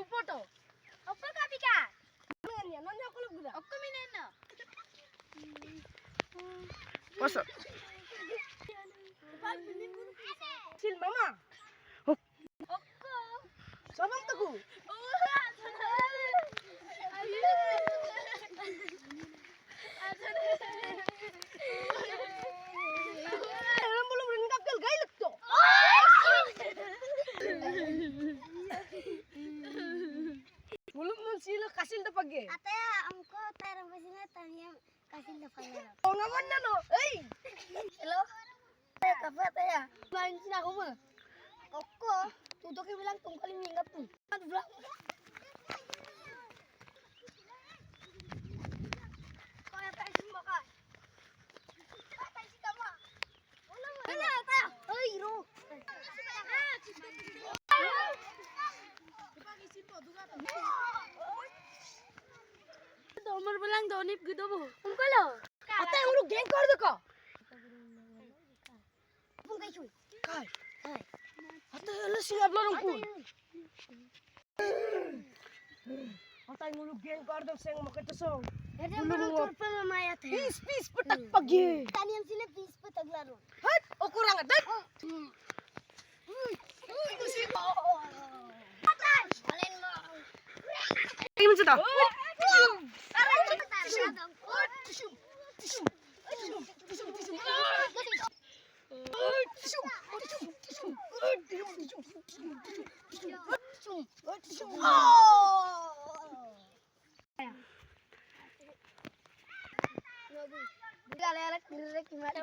lupa to. Apa ka bika? Nanya aku lu gula. Aku minena. Pasok. Sil mama. Aku. Sabang teku. Alam belum lengkap kal gailek to. Belum sila kasil ta pagi. Ataya amko tayang basina tanya kasih depannya. Oh ngaman na no. Hey. Hello. Taya kafe taya. Main sini aku mah. Koko. Tutoknya bilang tungkali minggap tuh. Kan bilang. Kaya tayo simbaka. Kaya tayo si kama. Wala tayo. Ay, ro. Umur bilang donip gitu bu. Ungkolo. Ate ulu geng kor deka. Pung kay cuy. Kai. Ate lu singap lorong ku. Ate ulu geng kor dek seng makai tesong. Ada menutur pemamayat. Pis petak pagi. Tanian sila bis petaglaro. Hat, oh kurang ada. Balen mo. Ini mencet ah. Gak lelek direk gimana?